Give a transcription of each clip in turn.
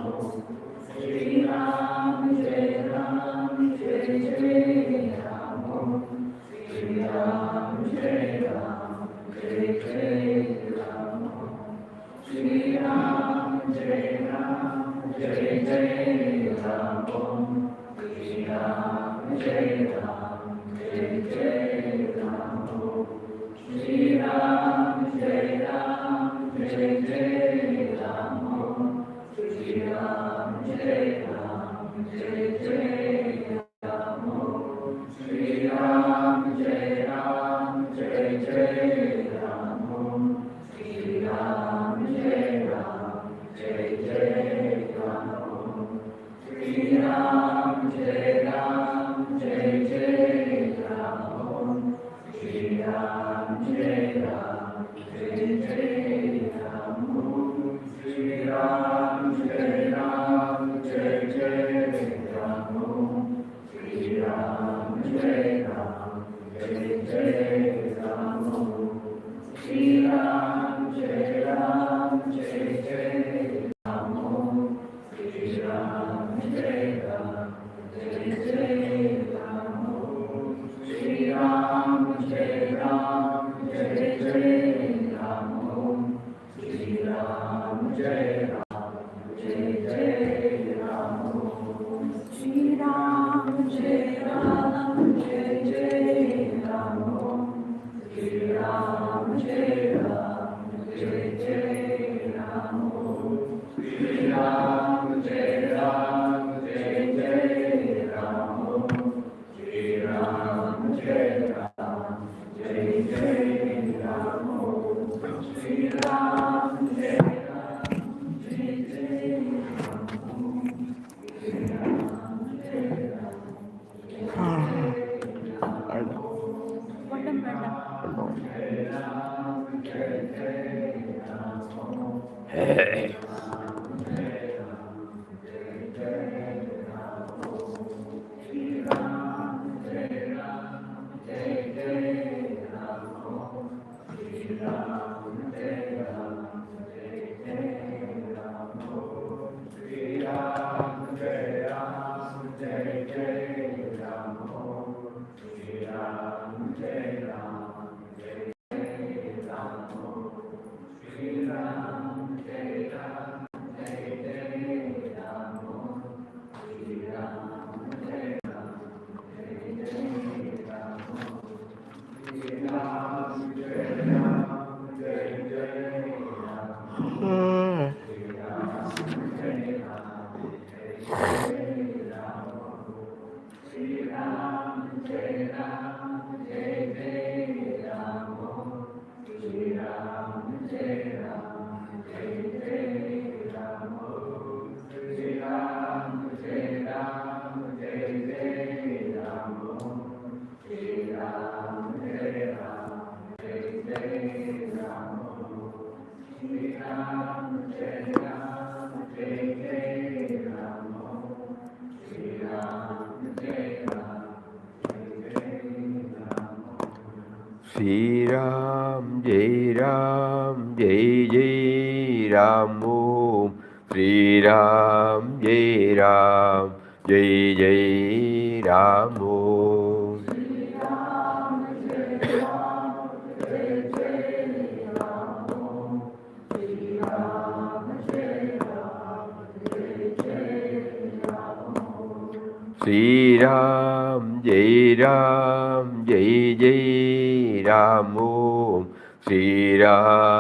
Shri Ram, Jai Ram, Jai Jai Ram Om. Shri Ram, Jai Ram, Jai Jai Ram Om. Shri Ram, Jai Ram, Jai Jai Ram Om. Shri Ram,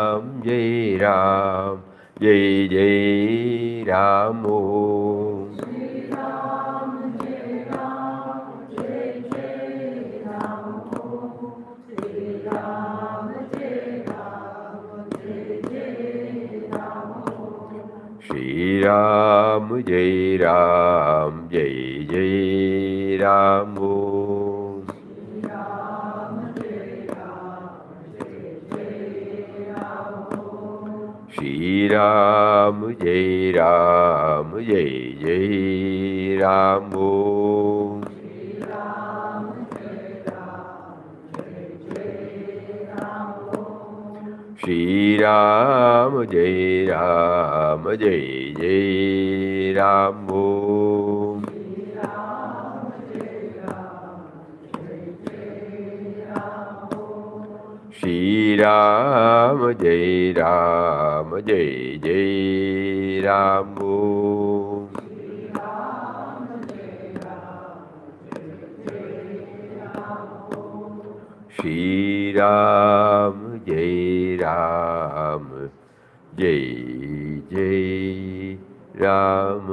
Jai Ram, Jai Jai Ram Om. Shri Ram, Jai Ram, Jai Jai Ram Om. Shri Ram, Jai Ram, Jai Jai Ram Om. Shri Ram Jai Ram Jai Jai Ram Om. Shri Ram Jai Ram Jai Jai Ram Om. Shri Ram Jai Ram Jai Jai Ram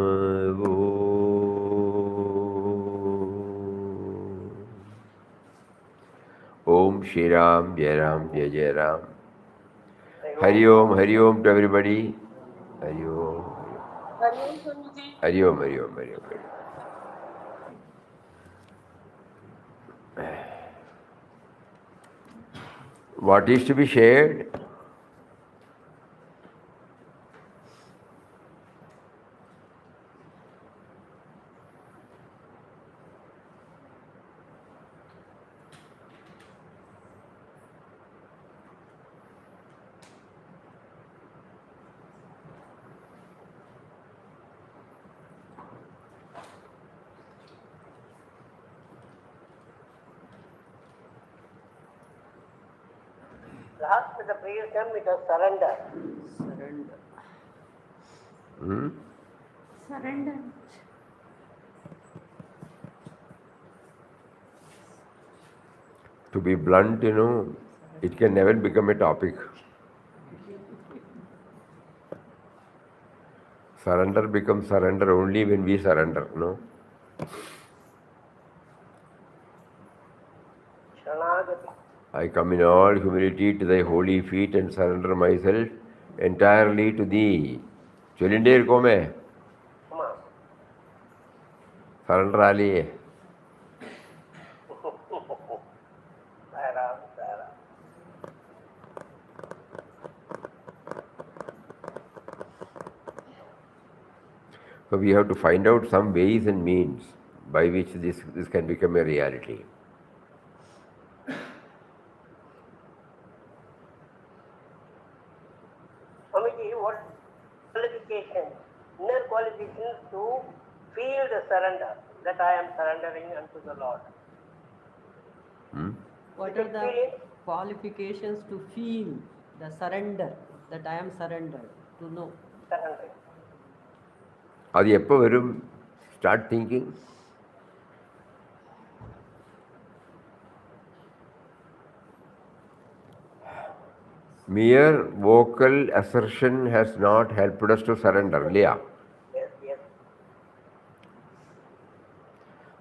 Om Shri Ram Jai Ram Jai Jai Ram. Hari Om to everybody. Hari Om. Hari Om, Hari Om, Hari Om. What is to be shared? Last with the previous term it was surrender. Hmm? Surrender. To be blunt, it can never become a topic. Surrender becomes surrender only when we surrender, no? Shanagati. I come in all humility to thy holy feet and surrender myself entirely to thee. ചൊല്ലിണ്ടേ ഇരിക്കോമേ Come on. Surrender ആലിയേ Saram, Saram. So we have to find out some ways and means by which this can become a reality. Swamiji, what qualifications, inner qualifications to feel the surrender, that I am surrendering unto the Lord? What are the qualifications to feel the surrender, that I am surrendered, to know? Surrendering. അത് എപ്പോൾ വരും? Start thinking. Mere vocal assertion has not helped us to surrender, Leah. Yes, yes.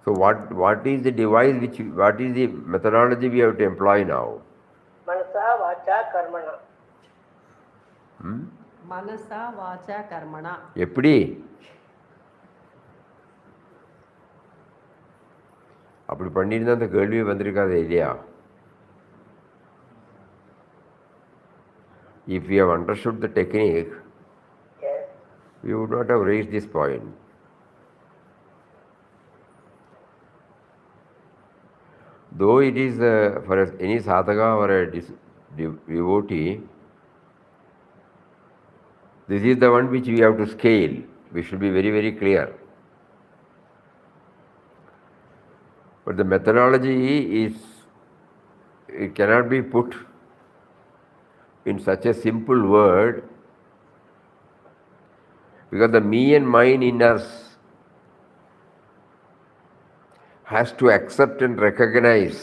So what is the device what is the methodology we have to employ now? Manasa, Vacha, Karmana. Manasa, Vacha, Karmana. எப்படி? அப்படி பண்ணியிருந்தா அந்த கேள்வி வந்திருக்காது இல்லையா? If we have understood the technique, Yes. we would not have raised this point. Though it is for any sadhaka or a devotee, this is the one which we have to scale. We should be very, very clear. But the methodology it cannot be put in such a simple word, because the me and mine in us has to accept and recognize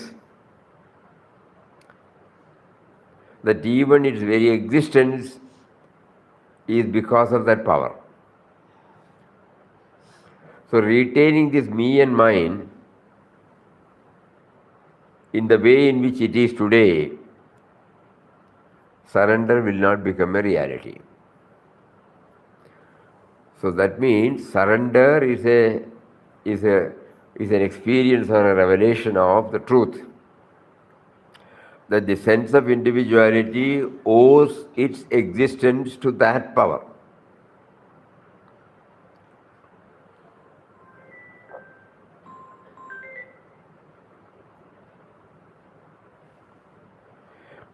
that even its very existence is because of that power. So retaining this me and mine in the way in which it is today, surrender will not become a reality. So that means surrender is an experience or a revelation of the truth, that the sense of individuality owes its existence to that power.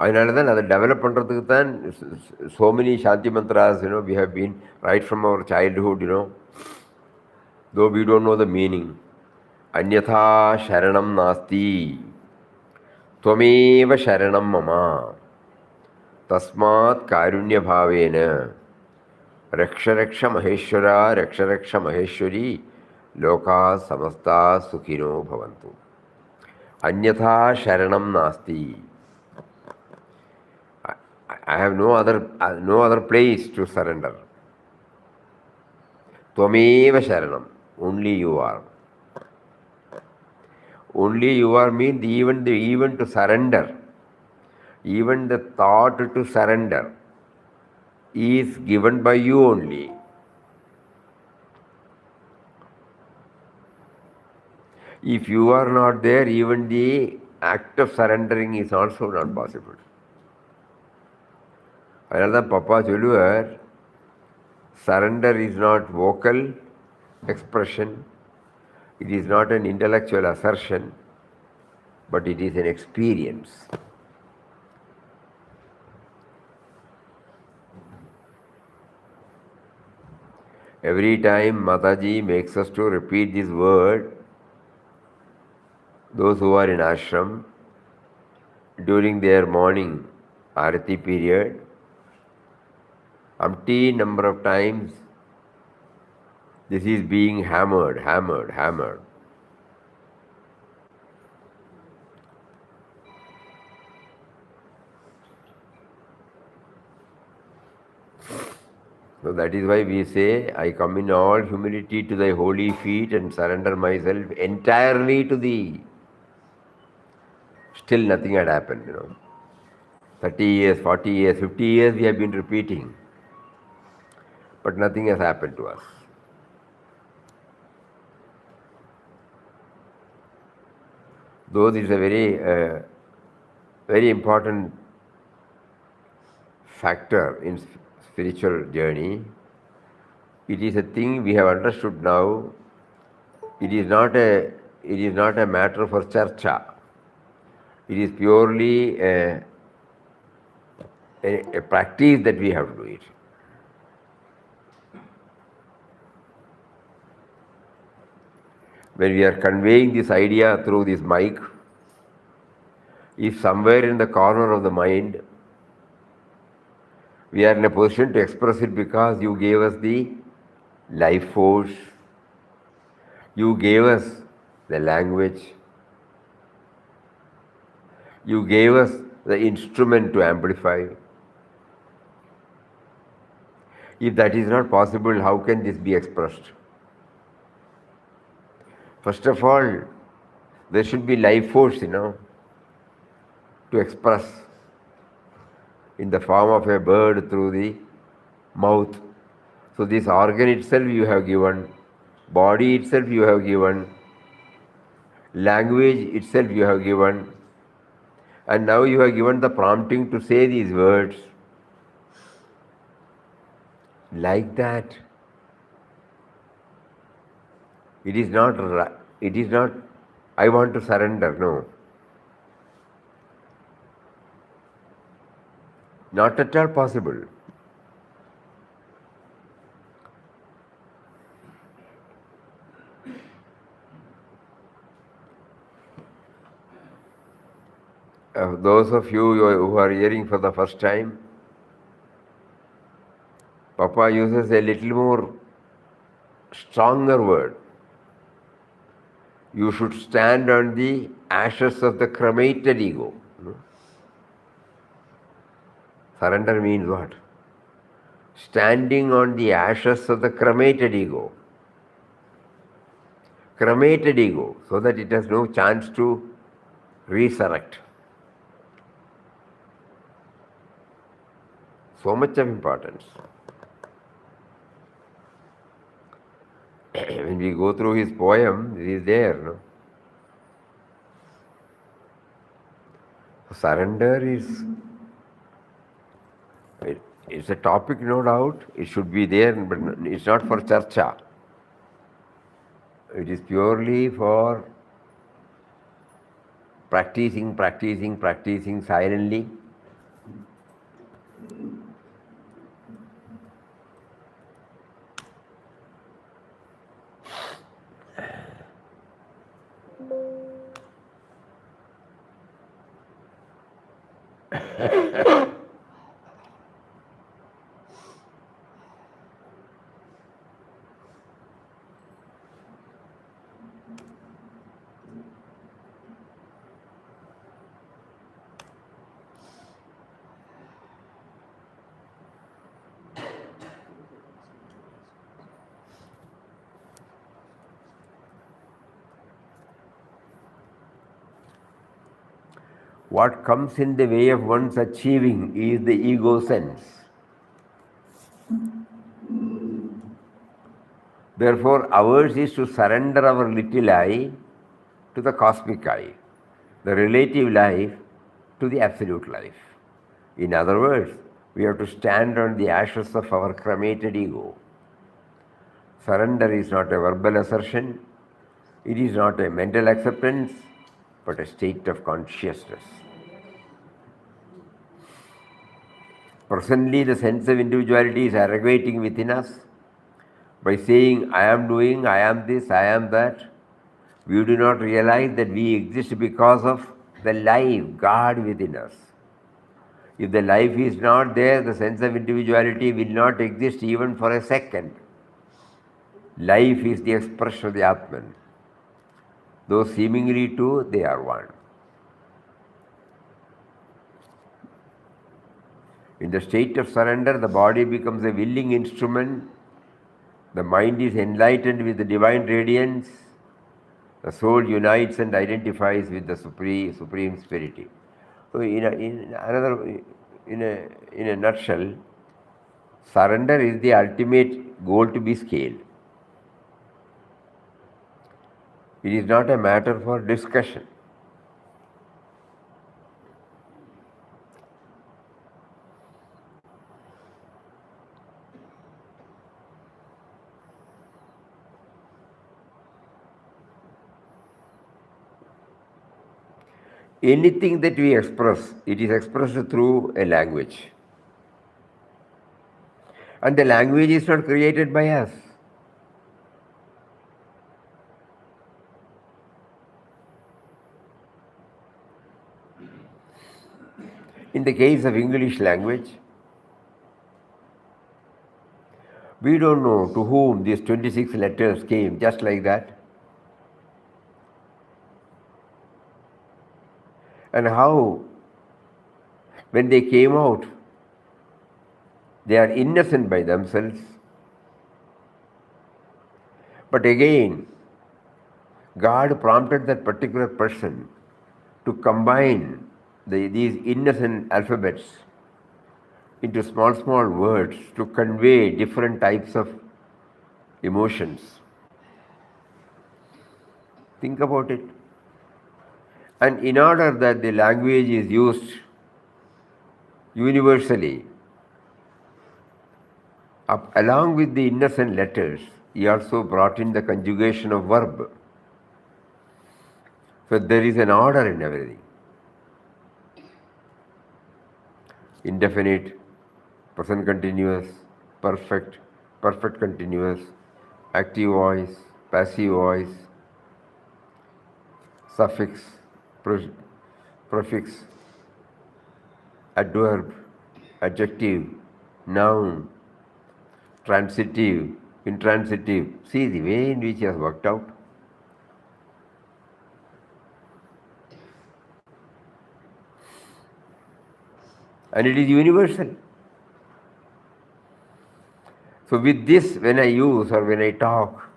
அதனால தான் அதை develop பண்ணுறதுக்கு தான் so many Shanti mantras, we have been right from our childhood, though we don't know the meaning. Anyatha sharanam nasti, tvameva sharanam mama, tasmat karunya bhavena, raksha raksha maheshwara, raksha raksha maheshwari, loka samasta sukhino bhavantu. Anyatha sharanam nasti. I have no other place to surrender. Tvameva sharanam. Only you are. Only you are means even to surrender. Even the thought to surrender is given by you only. If you are not there, even the act of surrendering is also not possible. அதனால தான் பப்பா சொல்லுவார், surrender is not vocal expression, it is not an intellectual assertion, but it is an experience. Every time Mataji makes us to repeat this word, those who are in ashram, during their morning arati period, umpteen number of times, this is being hammered. So that is why we say, I come in all humility to thy holy feet and surrender myself entirely to thee. Still nothing had happened, 30 years, 40 years, 50 years we have been repeating. But nothing has happened to us. Though this is a very important factor in spiritual journey, it is a thing we have understood now. It is not a matter for charcha. It is purely a practice that we have to do it. When we are conveying this idea through this mic, if somewhere in the corner of the mind we are in a position to express it because you gave us the life force, you gave us the language, you gave us the instrument to amplify. If that is not possible, how can this be expressed? First of all, there should be life force, to express in the form of a bird through the mouth. So this organ itself you have given, body itself you have given, language itself you have given, and now you have given the prompting to say these words. Like that, it is not, I want to surrender, no. Not at all possible. Those of you who are hearing for the first time, Papa uses a little more stronger word. You should stand on the ashes of the cremated ego. Surrender means what? Standing on the ashes of the cremated ego. Cremated ego, so that it has no chance to resurrect. So much of importance. When we go through his poem, it is there, Surrender is, it's a topic, no doubt. It should be there, but it's not for charcha. It is purely for practicing silently What comes in the way of one's achieving is the ego sense. Therefore, ours is to surrender our little I to the cosmic I, the relative life to the absolute life. In other words, we have to stand on the ashes of our cremated ego. Surrender is not a verbal assertion, it is not a mental acceptance, but a state of consciousness. Presently, the sense of individuality is arrogating within us by saying, I am doing, I am this, I am that. We do not realize that we exist because of the life, God within us. If the life is not there, the sense of individuality will not exist even for a second. Life is the expression of the Atman. Though seemingly two, they are one. In the state of surrender, the body becomes a willing instrument, the mind is enlightened with the divine radiance, the soul unites and identifies with the Supreme Spirit. So in a nutshell, surrender is the ultimate goal to be scaled. It is not a matter for discussion. Anything that we express, it is expressed through a language. And the language is not created by us. In the case of English language, we don't know to whom these 26 letters came, just like that. And how, when they came out, they are innocent by themselves. But again, God prompted that particular person to combine these innocent alphabets into small, small words to convey different types of emotions. Think about it. And in order that the language is used universally, along with the innocent letters, he also brought in the conjugation of verb. So there is an order in everything. Indefinite, present continuous, perfect, perfect continuous, active voice, passive voice, suffix, prefix, adverb, adjective, noun, transitive, intransitive. See the way in which he has worked out. And it is universal. So with this, when I use or when I talk,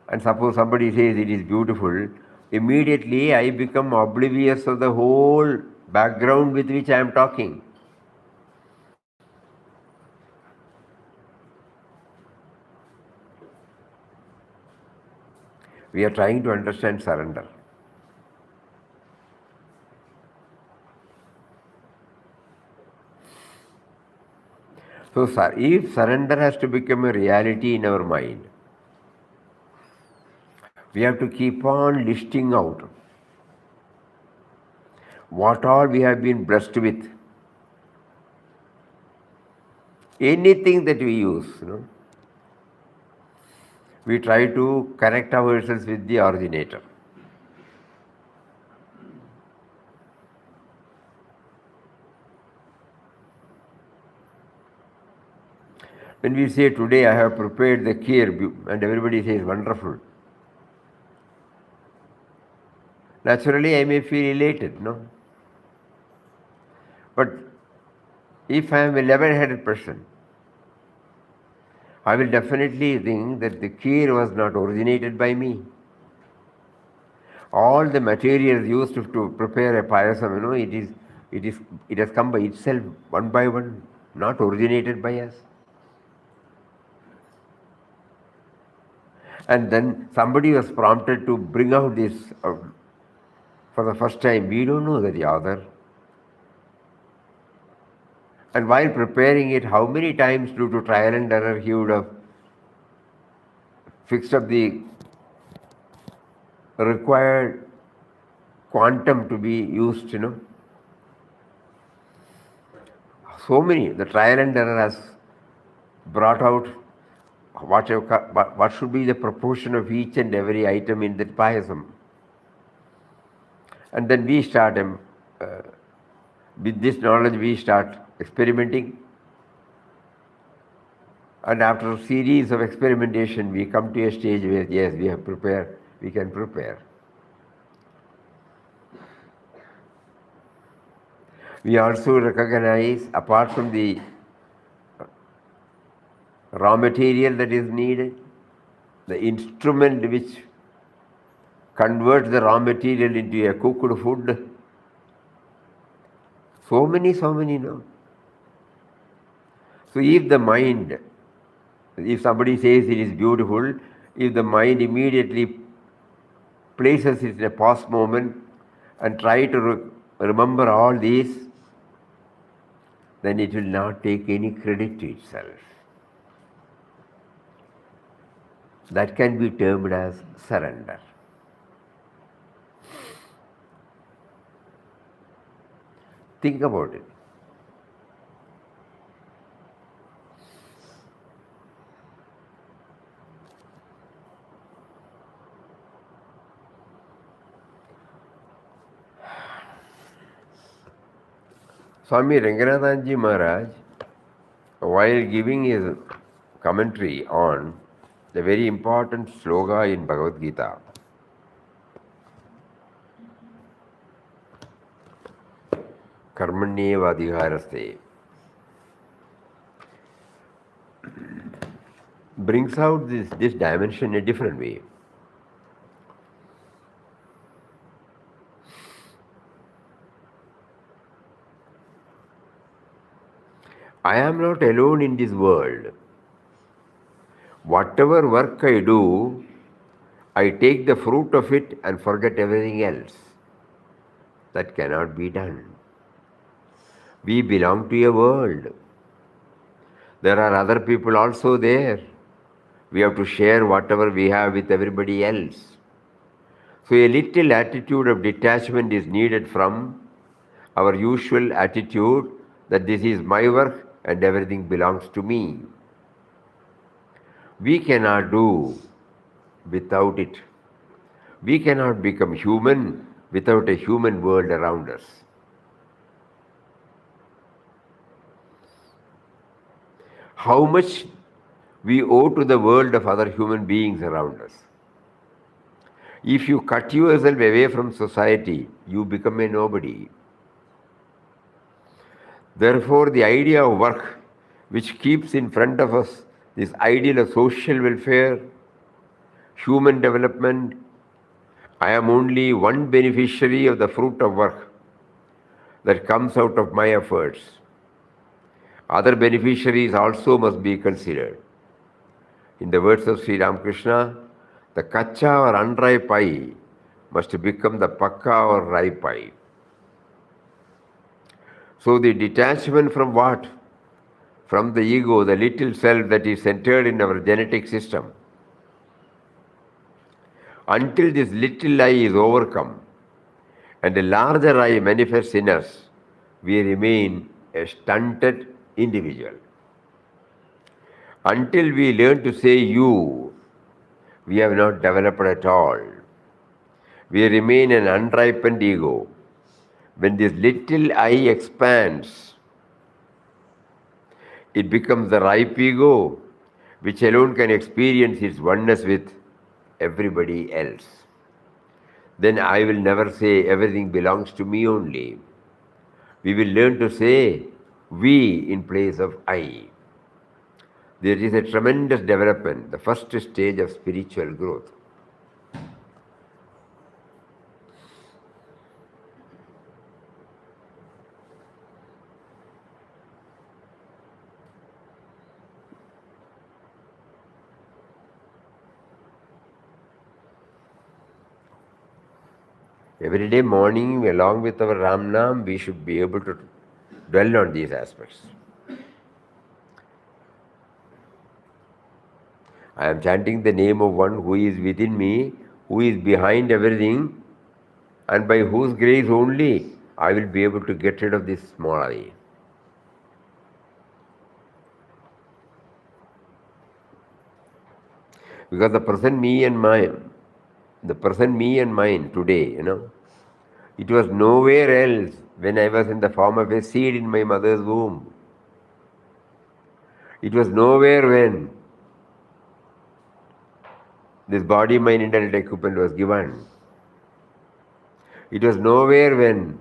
and suppose somebody says it is beautiful, immediately I become oblivious of the whole background with which I am talking. We are trying to understand surrender. So if surrender has to become a reality in our mind, we have to keep on listing out what all we have been blessed with. Anything that we use, we try to connect ourselves with the originator. When we say today I have prepared the kheer and everybody says wonderful, naturally I may feel elated, no? But if I am a level-headed person, I will definitely think that the kheer was not originated by me. All the materials used to prepare a payasam, it has come by itself one by one, not originated by us. And then somebody was prompted to bring out this for the first time. We don't know the author. And while preparing it, how many times due to trial and error he would have fixed up the required quantum to be used. So many, the trial and error has brought out what should be the proportion of each and every item in that payasam. And then we start, with this knowledge we start experimenting. And after a series of experimentation, we come to a stage where, yes, we have prepared, we can prepare. We also recognize, apart from the raw material that is needed, the instrument which converts the raw material into a cooked food. So many, no. So if the mind, if somebody says it is beautiful, if the mind immediately places it in a pause moment and try to remember all these, then it will not take any credit to itself. That can be termed as surrender. Think about it. Swami Ranganathanandaji Maharaj, while giving his commentary on the very important sloka in Bhagavad Gita, Karmanyeva Adhikaraste, brings out this dimension in a different way. I am not alone in this world. Whatever work I do, I take the fruit of it and forget everything else. That cannot be done. We belong to a world. There are other people also there. We have to share whatever we have with everybody else. So a little attitude of detachment is needed from our usual attitude that this is my work and everything belongs to me. We cannot do without it. We cannot become human without a human world around us. How much we owe to the world of other human beings around us. If you cut yourself away from society, you become a nobody. Therefore, the idea of work, which keeps in front of us this ideal of social welfare, human development, I am only one beneficiary of the fruit of work that comes out of my efforts. Other beneficiaries also must be considered. In the words of Sri Ramakrishna, the Kaccha or unripe pie must become the Pakka or ripe pie. So the detachment from what? From the ego, the little self that is centered in our genetic system. Until this little I is overcome and a larger I manifests in us, we remain a stunted individual. Until we learn to say you, we have not developed at all. We remain an unripened ego. When this little I expands, it becomes the ripe ego, which alone can experience its oneness with everybody else. Then I will never say everything belongs to me only. We will learn to say we in place of I. There is a tremendous development, the first stage of spiritual growth. Every day morning, along with our Ram Nam, we should be able to dwell on these aspects. I am chanting the name of one who is within me, who is behind everything, and by whose grace only I will be able to get rid of this small I. Because the present me and mine today, it was nowhere else when I was in the form of a seed in my mother's womb. It was nowhere when this body, mind, intellect equipment was given. It was nowhere when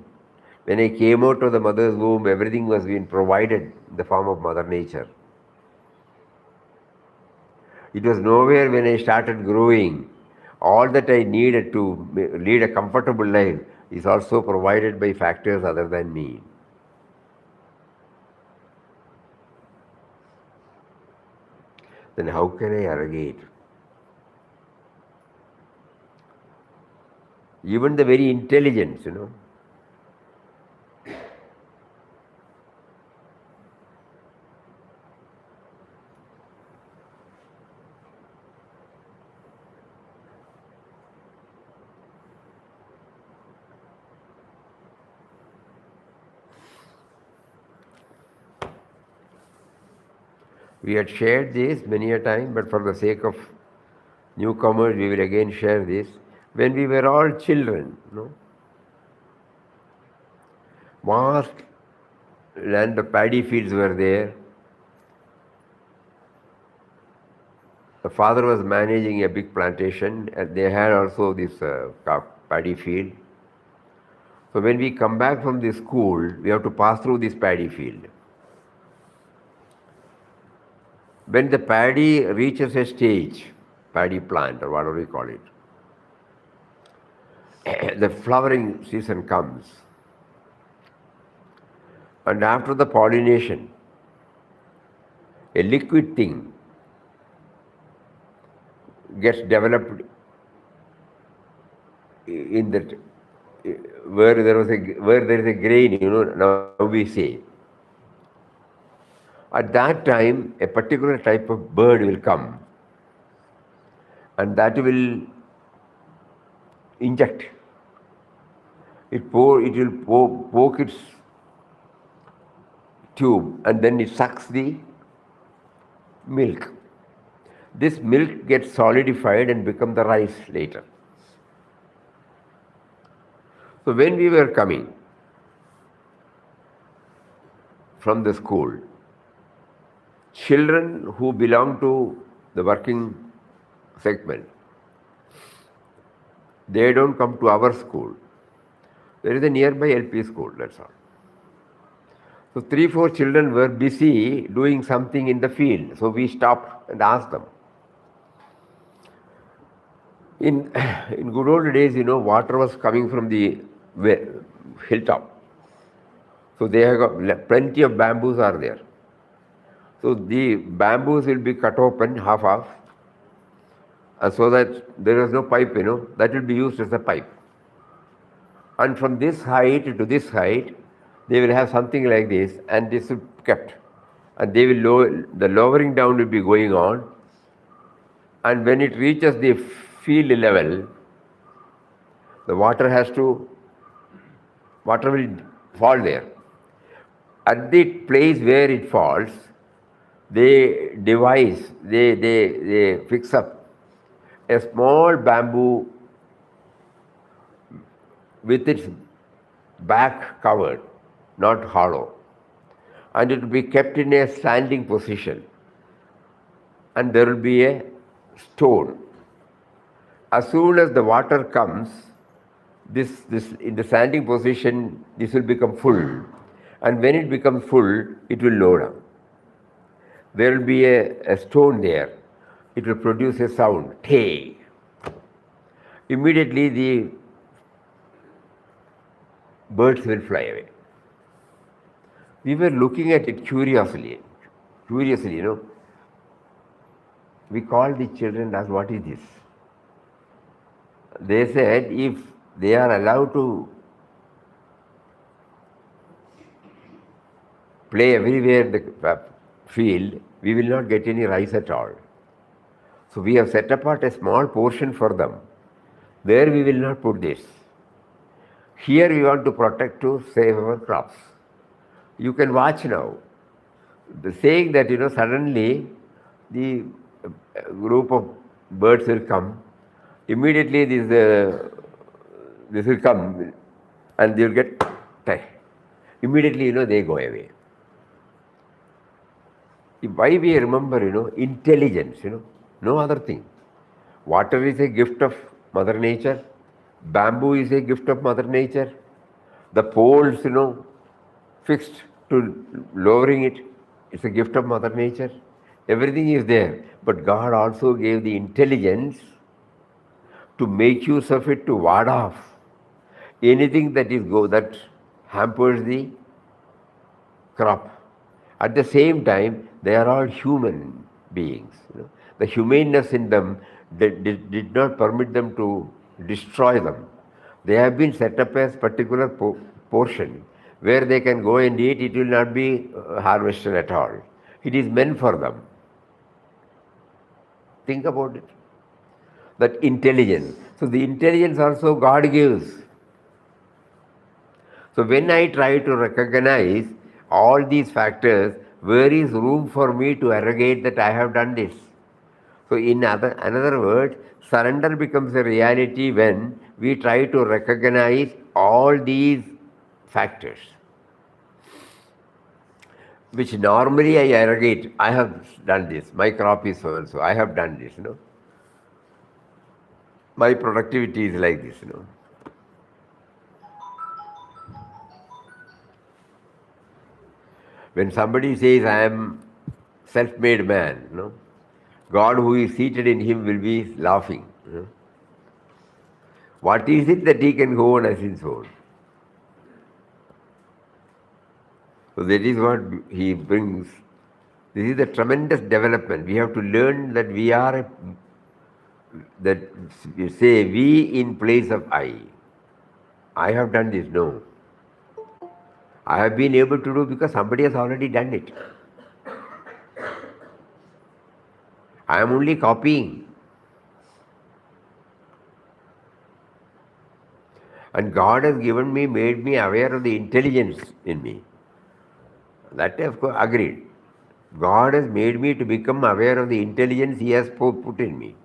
I came out of the mother's womb, everything was being provided in the form of Mother Nature. It was nowhere when I started growing. All that I needed to lead a comfortable life is also provided by factors other than me. Then how can I arrogate? Even the very intelligence, we had shared this many a time, but for the sake of newcomers, we will again share this. When we were all children, vast land of paddy fields were there. The father was managing a big plantation, and they had also this paddy field. So when we come back from the school, we have to pass through this paddy field. When the paddy reaches a stage, paddy plant or whatever we call it, the flowering season comes. And after the pollination, a liquid thing gets developed in that where there is a grain, now we say. At that time, a particular type of bird will come, and that will inject. It will poke its tube, and then it sucks the milk. This milk gets solidified and become the rice later. So when we were coming from the school, children who belong to the working segment, they don't come to our school. There is a nearby LP school, that's all. So 3-4 children were busy doing something in the field. So we stopped and asked them. In good old days, water was coming from the hilltop. So they have got plenty of bamboos are there. So the bamboos will be cut open half, so that there is no pipe, that will be used as a pipe. And from this height to this height, they will have something like this, and this will be kept. And they will the lowering down will be going on. And when it reaches the field level, the water will fall there. At the place where it falls, they fix up a small bamboo with its back covered, not hollow. and it will be kept in a standing position. And there will be a stone. As soon as the water comes, this in the standing position, this will become full. And when it becomes full, it will low down. There will be a stone there. It will produce a sound, tay. Immediately the birds will fly away. We were looking at it curiously, you know. We called the children and asked, what is this? They said, if they are allowed to play everywhere in the field, we will not get any rice at all. So we have set apart a small portion for them. There we will not put this. Here we want to protect to save our crops. You can watch now. The saying that, you know, suddenly the group of birds will come. Immediately this will come and they will get tired. Immediately, you know, they go away. Why we remember, you know, intelligence, you know, no other thing. Water is a gift of Mother Nature. Bamboo is a gift of Mother Nature. The poles, you know, fixed to lowering it, it's a gift of Mother Nature. Everything is there. But God also gave the intelligence to make use of it to ward off anything that hampers the crop. At the same time, they are all human beings. You know. The humaneness in them did not permit them to destroy them. They have been set up as particular portion where they can go and eat. It will not be harvested at all. It is meant for them. Think about it. That intelligence. So the intelligence also God gives. So when I try to recognize all these factors, where is room for me to arrogate that I have done this? So in another word, surrender becomes a reality when we try to recognize all these factors, which normally I arrogate. I have done this. My crop is so and so. I have done this. You know. My productivity is like this. You know. When somebody says, I am self-made man, you know, God who is seated in him will be laughing. You know. What is it that he can go on as his own? So that is what he brings. This is the tremendous development. We have to learn that we are, that you say we in place of I. I have done this. No. I have been able to do because somebody has already done it. I am only copying. And God has given me, made me aware of the intelligence in me. That of course agreed. God has made me to become aware of the intelligence he has put in me.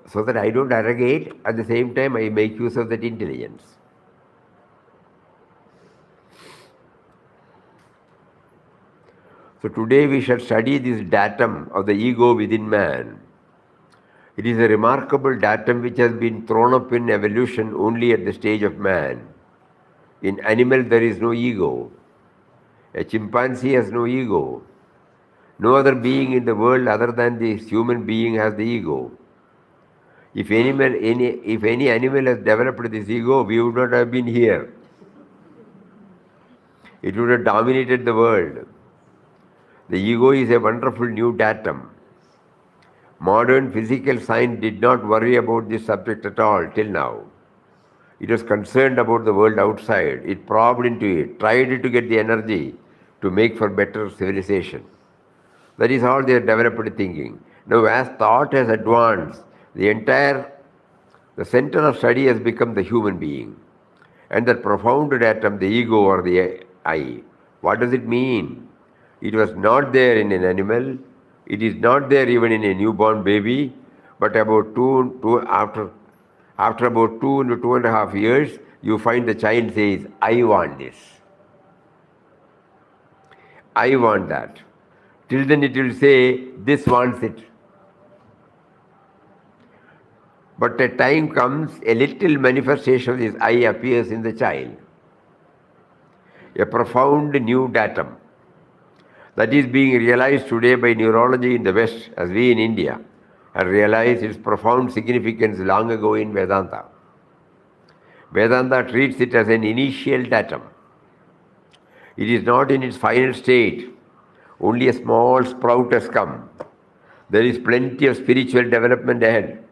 So that I don't arrogate, at the same time I make use of that intelligence. So today we shall study this datum of the ego within man. It is a remarkable datum which has been thrown up in evolution only at the stage of man. In animal there is no ego. A chimpanzee has no ego. No other being in the world other than this human being has the ego. If any animal has developed this ego, we would not have been here. It would have dominated the world. The ego is a wonderful new datum. Modern physical science did not worry about this subject at all till now. It was concerned about the world outside. It probed into it, tried to get the energy to make for better civilization. That is all their developed thinking. Now as thought has advanced, the center of study has become the human being. And that profound datum, the ego or the I. What does it mean? It was not there in an animal. It is not there even in a newborn baby. But about After about 2.5 years, you find the child says, I want this. I want that. Till then it will say, this wants it. But a time comes, a little manifestation of this I appears in the child. A profound new datum that is being realized today by neurology in the West, as we in India have realized its profound significance long ago in Vedanta. Vedanta treats it as an initial datum. It is not in its final state. Only a small sprout has come. There is plenty of spiritual development ahead.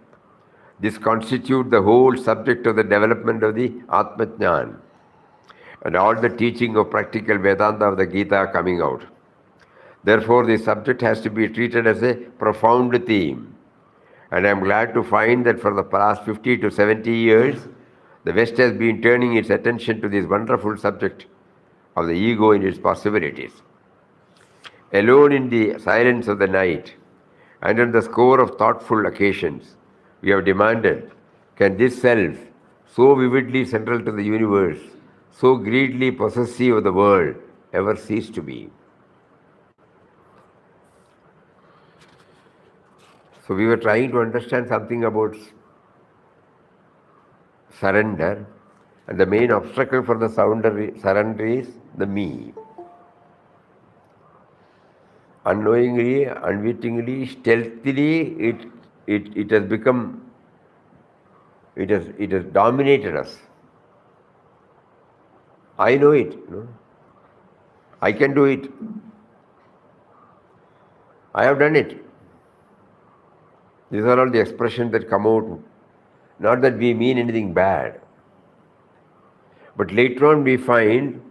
This constitutes the whole subject of the development of the Atmajnan and all the teaching of practical Vedanta of the Gita coming out. Therefore, this subject has to be treated as a profound theme. And I am glad to find that for the past 50 to 70 years, the West has been turning its attention to this wonderful subject of the ego and its possibilities. Alone in the silence of the night, and on the score of thoughtful occasions, we have demanded, can this self, so vividly central to the universe, so greedily possessive of the world, ever cease to be? So we were trying to understand something about surrender, and the main obstacle for the surrender is the me. Unknowingly, unwittingly, stealthily, it has become, it has dominated us. I know it. I can do it. I have done it. These are all the expressions that come out. Not that we mean anything bad. But later on we find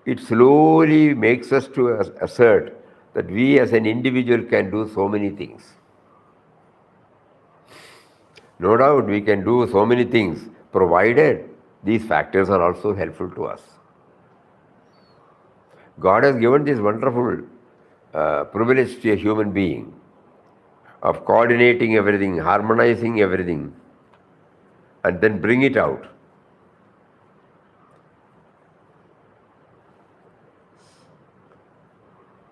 it slowly makes us to assert that we as an individual can do so many things. No doubt we can do so many things, provided these factors are also helpful to us. God has given this wonderful privilege to a human being of coordinating everything, harmonizing everything, and then bring it out.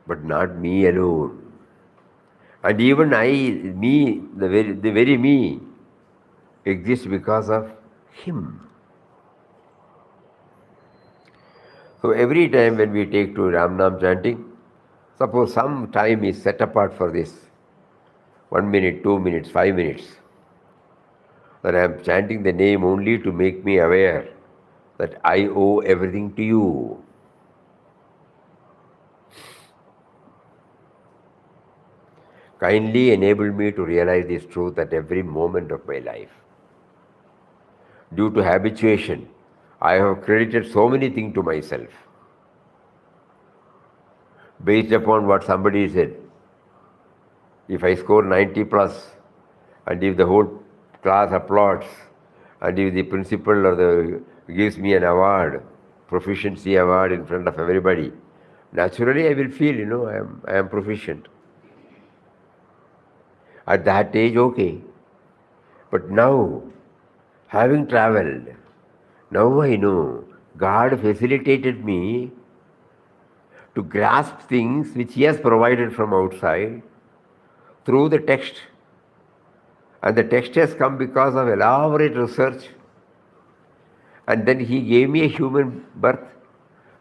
But not me alone. And even me, the very me, exists because of him. So every time when we take to Ram Nam chanting, suppose some time is set apart for this, 1 minute, 2 minutes, 5 minutes, that I am chanting the name only to make me aware that I owe everything to you. Kindly enable me to realize this truth at every moment of my life. Due to habituation, I have credited so many things to myself based upon what somebody said. If I score 90 plus, and if the whole class applauds, and if the principal or gives me an award, proficiency award in front of everybody, naturally I will feel, I am proficient. At that age, okay. But now, having traveled, now I know God facilitated me to grasp things which He has provided from outside through the text. And the text has come because of elaborate research. And then He gave me a human birth.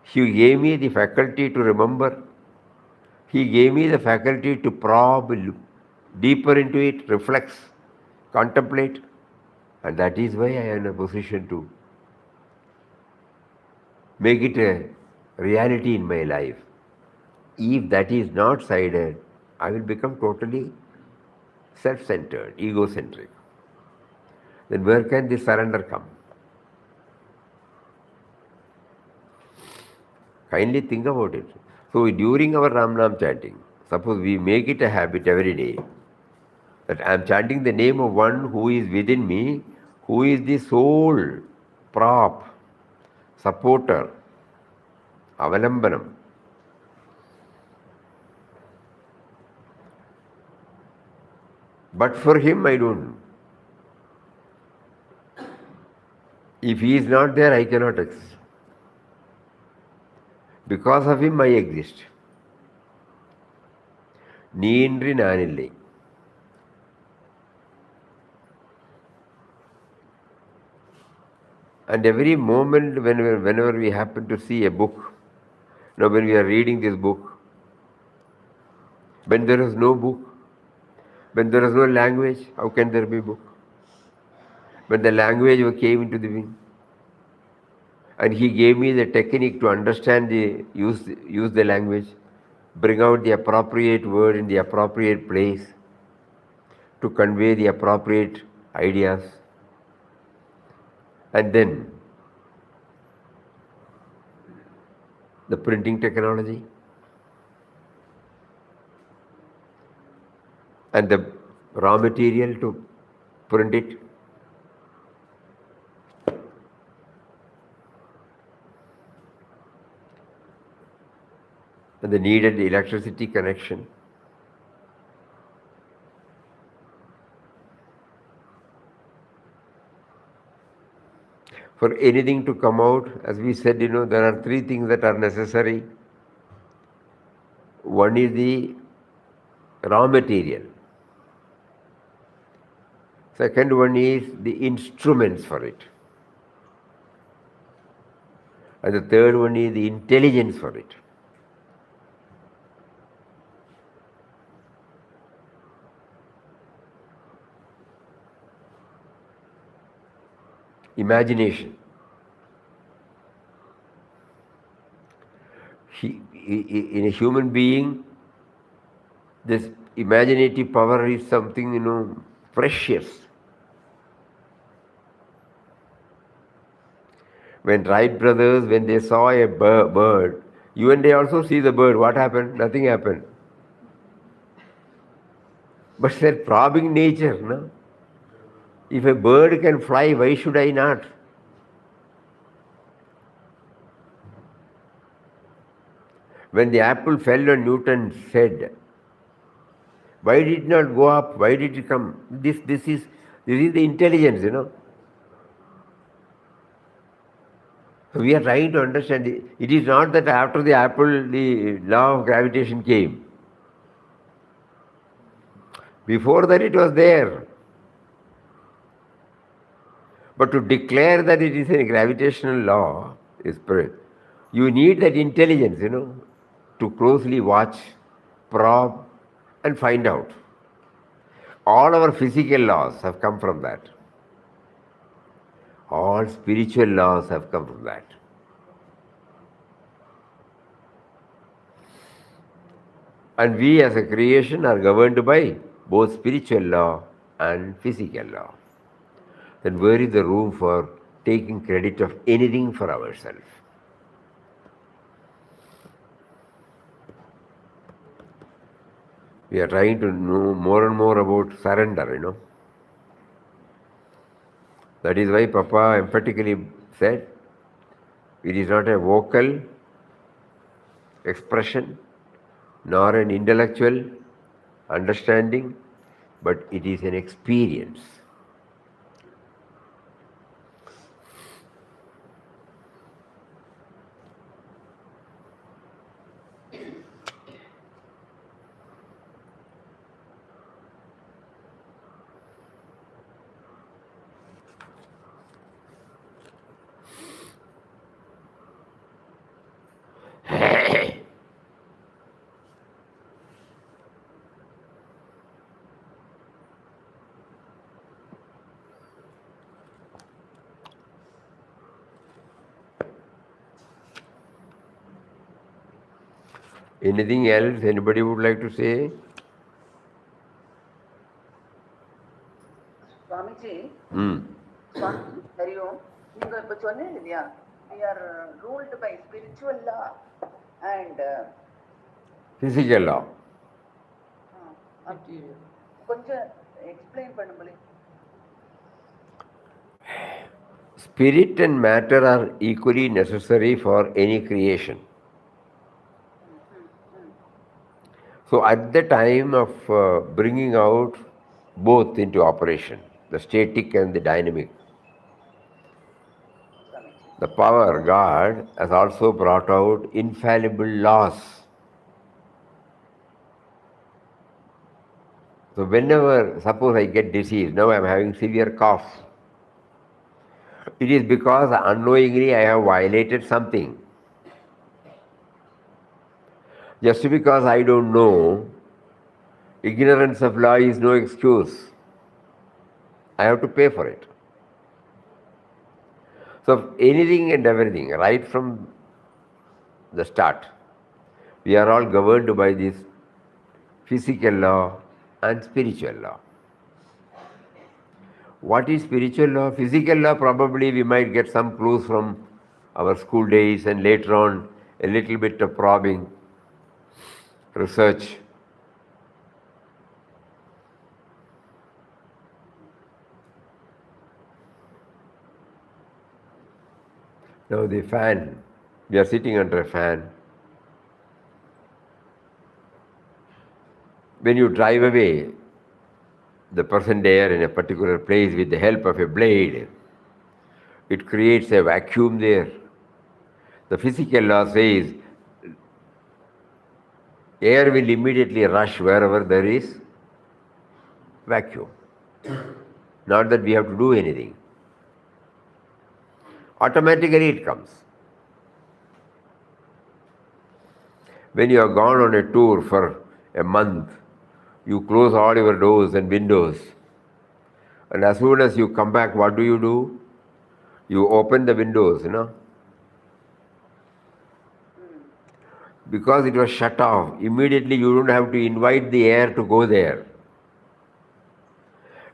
He gave me the faculty to remember. He gave me the faculty to probe deeper into it, reflect, contemplate. And that is why I am in a position to make it a reality in my life. If that is not sided, I will become totally self-centered, egocentric. Then where can this surrender come? Kindly think about it. So during our Ram Nam chanting, suppose we make it a habit every day, that I am chanting the name of one who is within me, who is the sole prop, supporter, avalambanam. But for him I don't. If he is not there, I cannot exist. Because of him, I exist. நீயின்றி நான் இல்லை. And every moment, whenever we happen to see a book, now when we are reading this book, when there is no book, when there is no language, how can there be book? When the language came into the being, and he gave me the technique to understand use the language, bring out the appropriate word in the appropriate place, to convey the appropriate ideas, and then the printing technology and the raw material to print it. And the needed electricity connection. For anything to come out, as we said, there are three things that are necessary. One is the raw material. Second one is the instruments for it. And the third one is the intelligence for it. Imagination. In a human being, this imaginative power is something, precious. When Wright brothers, when they saw a bird, you and they also see the bird. What happened? Nothing happened. But their probing nature, no? If a bird can fly, why should I not? When the apple fell on Newton's head, why did it not go up? Why did it come? This is the intelligence, We are trying to understand. It is not that after the apple, the law of gravitation came. Before that, it was there. But to declare that it is a gravitational law, you need that intelligence, to closely watch, probe, and find out. All our physical laws have come from that. All spiritual laws have come from that. And we as a creation are governed by both spiritual law and physical law. Then where is the room for taking credit of anything for ourselves? We are trying to know more and more about surrender, That is why Papa emphatically said, it is not a vocal expression, nor an intellectual understanding, but it is an experience. Anything else anybody would like to say? Swamiji, Swami, Hari Om. நீங்க இப்ப சொன்னீங்க இல்லையா, we are ruled by spiritual law and physical law. கொஞ்சம் explain பண்ணுங்களே. Spirit and matter are equally necessary for any creation. So at the time of bringing out both into operation, the static and the dynamic, Swamiji. The power, God, has also brought out infallible laws. So whenever, suppose I get disease, now I am having severe cough, it is because unknowingly I have violated something. Just because I don't know, ignorance of law is no excuse. I have to pay for it. So anything and everything, right from the start, we are all governed by this physical law and spiritual law. What is spiritual law? Physical law, probably we might get some clues from our school days and later on a little bit of probing, research. Now the fan, we are sitting under a fan. When you drive away the present air in a particular place with the help of a blade, it creates a vacuum there. The physical law says air will immediately rush wherever there is vacuum. Not that we have to do anything. Automatically it comes. When you have gone on a tour for a month, you close all your doors and windows. And as soon as you come back, what do? You open the windows, Because it was shut off, immediately you don't have to invite the air to go there.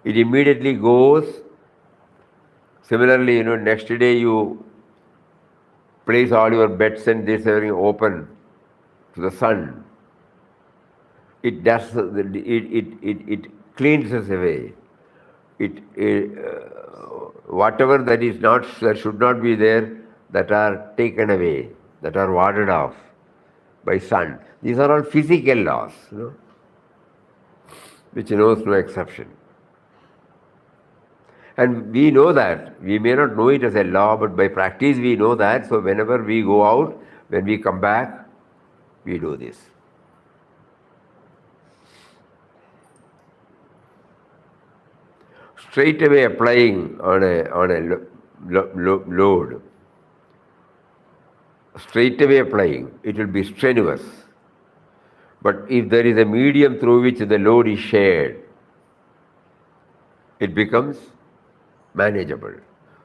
It immediately goes. Similarly, next day you place all your beds and this everything open to the sun. It does. It cleanses away. Whatever that should not be there, that are taken away, that are warded off by sun. These are all physical laws, which knows no exception. And we know that. We may not know it as a law, but by practice we know that. So whenever we go out, when we come back, we do this. Straight away applying on a load. Straight away applying, it will be strenuous. But if there is a medium through which the load is shared, it becomes manageable.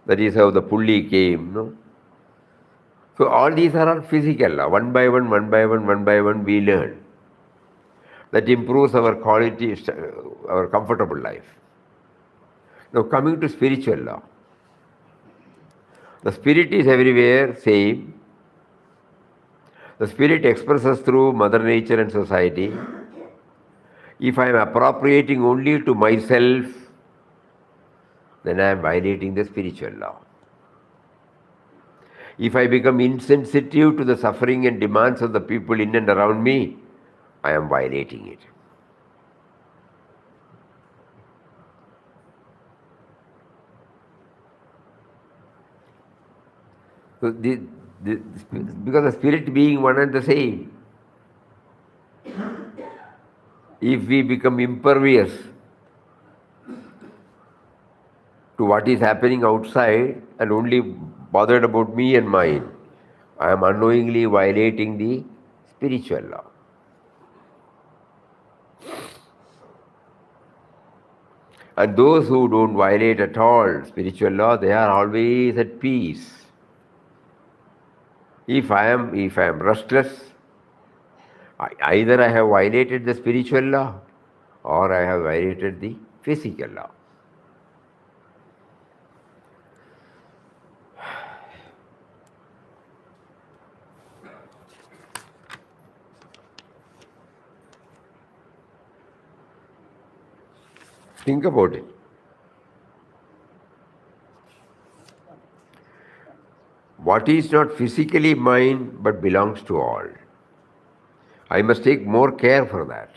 That is how the pulley came. So all these are all physical law. One by one, we learn. That improves our quality, our comfortable life. Now coming to spiritual law. The spirit is everywhere same. The spirit expresses through Mother Nature and society. If I am appropriating only to myself, then I am violating the spiritual law. If I become insensitive to the suffering and demands of the people in and around me, I am violating it. So because the spirit being one and the same, if we become impervious to what is happening outside and only bothered about me and mine, I am unknowingly violating the spiritual law. And those who don't violate at all spiritual law, they are always at peace. If I am restless, either I have violated the spiritual law or I have violated the physical law. Think about it. What is not physically mine but belongs to all? I must take more care for that.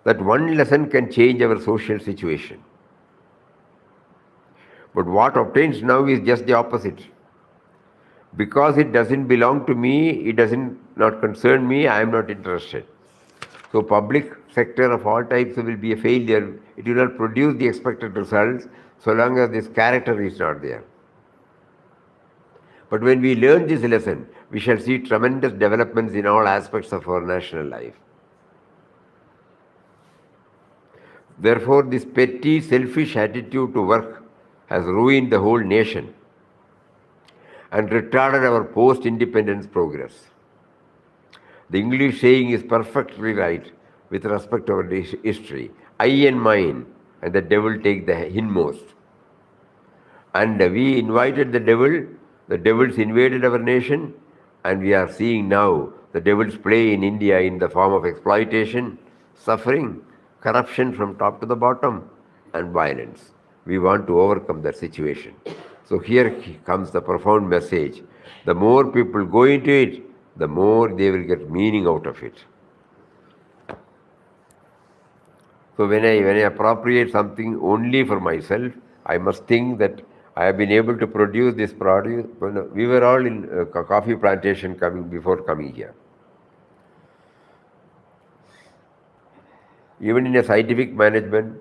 That one lesson can change our social situation. But what obtains now is just the opposite. Because it doesn't belong to me, it doesn't not concern me, I am not interested. So public sector of all types will be a failure. It will not produce the expected results so long as this character is not there. But when we learn this lesson, we shall see tremendous developments in all aspects of our national life. Therefore, this petty, selfish attitude to work has ruined the whole nation and retarded our post-independence progress. The English saying is perfectly right with respect to our history. I and mine, and the devil take the hindmost. And we invited the devils invaded our nation, and we are seeing now the devil's play in India in the form of exploitation, suffering, corruption from top to the bottom, and violence. We want to overcome that situation. So here comes the profound message. The more people go into it, the more they will get meaning out of it. So when I appropriate something only for myself, I must think that I have been able to produce this produce. We were all in a coffee plantation before coming here. Even in a scientific management,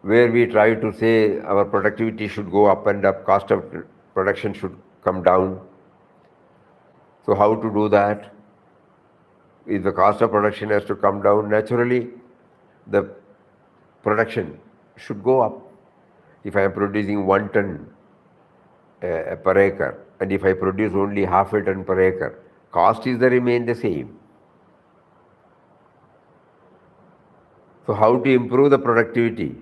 where we try to say our productivity should go up and up, cost of production should come down. So how to do that? If the cost of production has to come down, naturally the production should go up. If I am producing 1 ton per acre, and if I produce only half a ton per acre, cost is remain the same. So how to improve the productivity?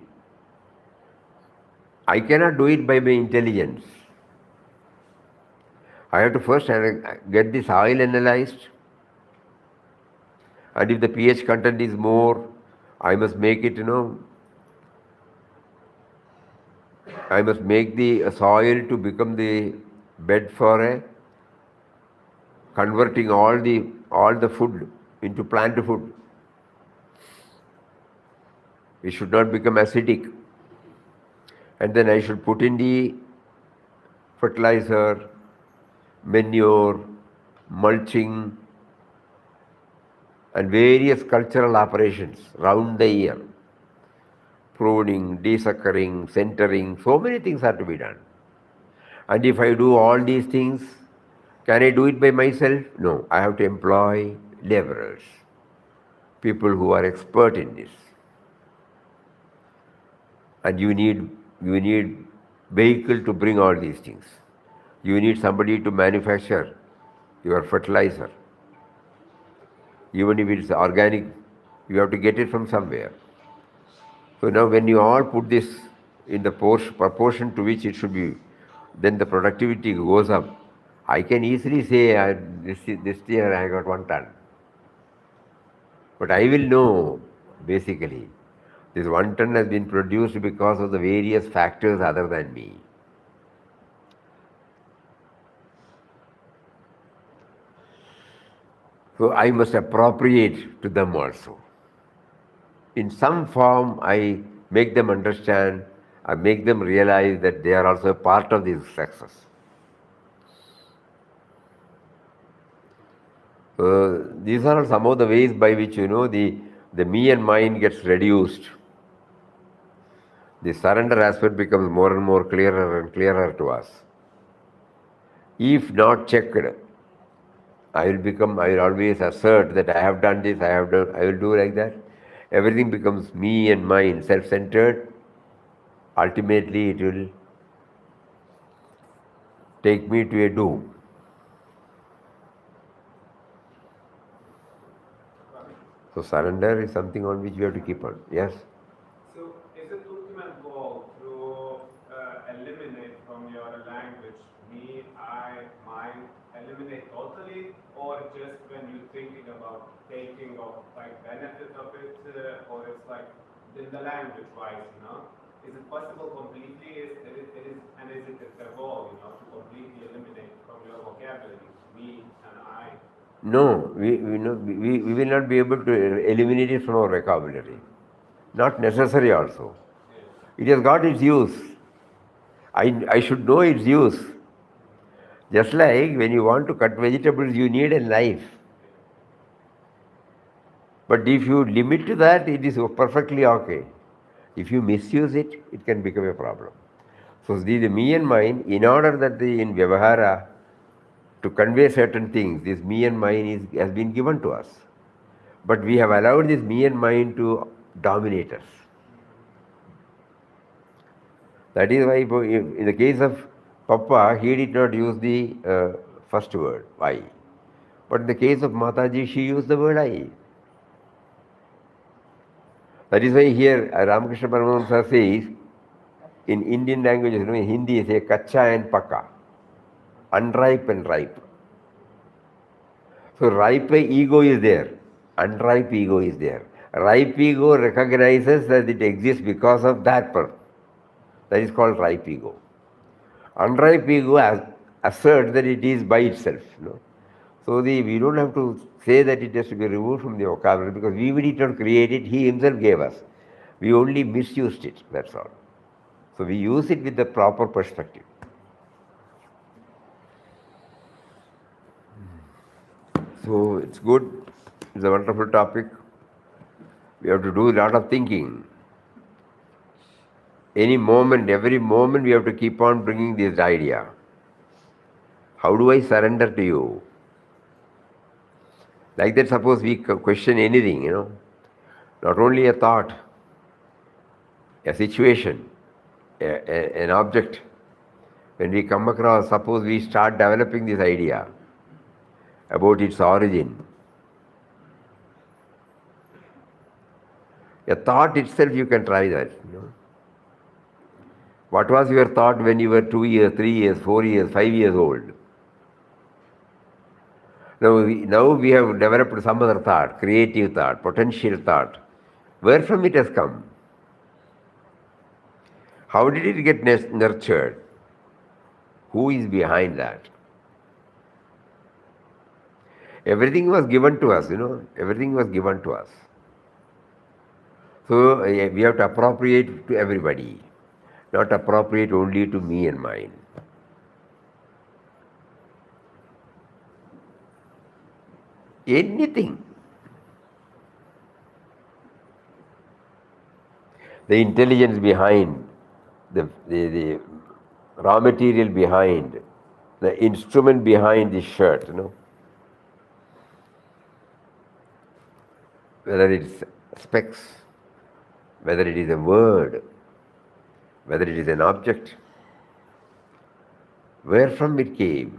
I cannot do it by my intelligence. I have to first get the soil analyzed, and if the pH content is more, I must make it, I must make the soil to become the bed for converting all the food into plant food. It should not become acidic. And then I should put in the fertilizer, manure, mulching, and various cultural operations round the year. Pruning, desuckering, centering, so many things have to be done. And if I do all these things, can I do it by myself? No, I have to employ laborers, people who are expert in this. And you need vehicle to bring all these things. You need somebody to manufacture your fertilizer. Even if it's organic, you have to get it from somewhere. So now when you all put this in the proportion to which it should be, then the productivity goes up. I can easily say this year I got 1 ton. But I will know, basically, this 1 ton has been produced because of the various factors other than me. So I must appropriate to them also. In some form, I make them understand, I make them realize that they are also a part of this success. These are some of the ways by which, the me and mine gets reduced. The surrender aspect becomes more and more clearer and clearer to us. If not checked, I will always assert that I have done this, I will do like that. Everything becomes me and mine, self-centered. Ultimately, it will take me to a doom. So surrender is something on which we have to keep on. Yes? So is the ultimate goal to eliminate from your language me, I, mine, eliminate totally, or just when you're thinking about taking of benefit of it, or it's in the language wise, Is it possible completely? Is it a goal, to completely eliminate from your vocabulary me and I? No, we will not be able to eliminate it from our vocabulary. Not necessary also. It has got its use. I should know its use. Just like when you want to cut vegetables, you need a knife. But if you limit to that, it is perfectly okay. If you misuse it, it can become a problem. So the me and mine, in order that in Vyavahara, to convey certain things, this me and mine has been given to us. But we have allowed this me and mine to dominate us. That is why in the case of Papa, he did not use the first word, I. But in the case of Mataji, she used the word I. That is why here Ramakrishna Paramahamsa says, in Indian languages, in Hindi, say Kaccha and Pakka, unripe and ripe. So ripe ego is there, unripe ego is there. Ripe ego recognizes that it exists because of that person. That is called ripe ego. Unripe ego asserts that it is by itself. So we don't have to say that it has to be removed from the vocabulary because we did not create it, he himself gave us. We only misused it, that's all. So we use it with the proper perspective. So it's good, it's a wonderful topic. We have to do a lot of thinking. Every moment we have to keep on bringing this idea. How do I surrender to you? Like that, suppose we question anything, not only a thought, a situation, an object. When we come across, suppose we start developing this idea about its origin. A thought itself, you can try that. What was your thought when you were 2 years, 3 years, 4 years, 5 years old? Now we have developed some other thought, creative thought, potential thought. Where from it has come? How did it get nurtured? Who is behind that? Everything was given to us, everything was given to us. So we have to appropriate to everybody, not appropriate only to me and mine. Anything. The intelligence behind, the raw material behind, the instrument behind this shirt, whether it's specs, whether it is a word, whether it is an object, where from it came.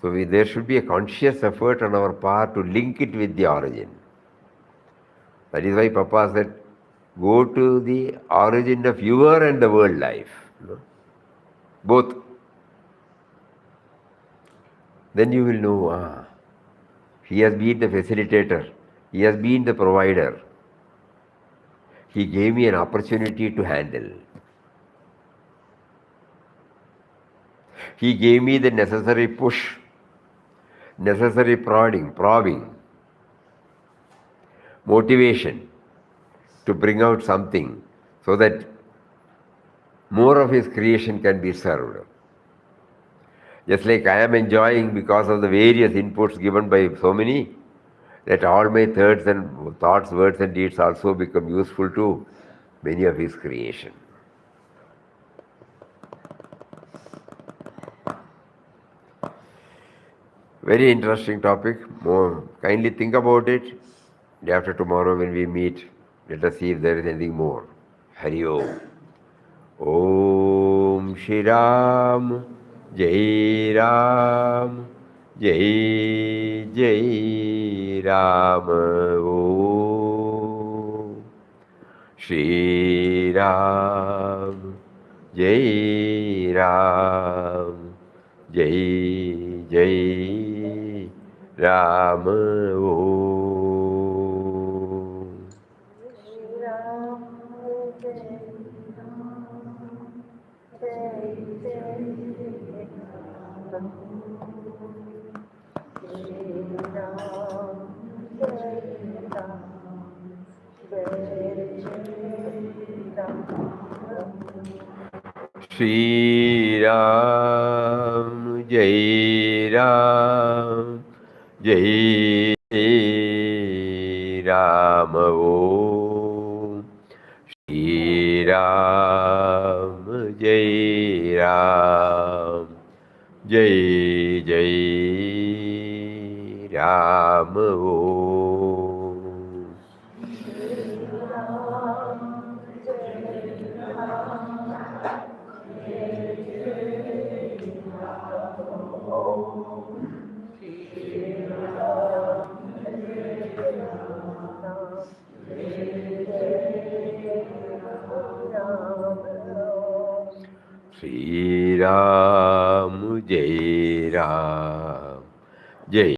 So there should be a conscious effort on our part to link it with the origin. That is why Papa said, go to the origin of your and the world life. Both. Then you will know, he has been the facilitator, he has been the provider. He gave me an opportunity to handle. He gave me the necessary push, necessary probing, motivation to bring out something so that more of his creation can be served. Just like I am enjoying because of the various inputs given by so many, that all my thoughts, words and deeds also become useful to many of his creation. Very interesting topic. More kindly think about it. Day after tomorrow when we meet, let us see if there is anything more. Hari Om. Om Shri Ram, Jai Ram, Jai Jai Ram. Om Shri Ram, Jai Ram, Jai Jai Ram. Om. Shri Ram, Jai Ram, Jai Ram Om. Shri Ram, Jai Ram, Jai Jai Ram Om. Shri Ram, Jai Ram, Jai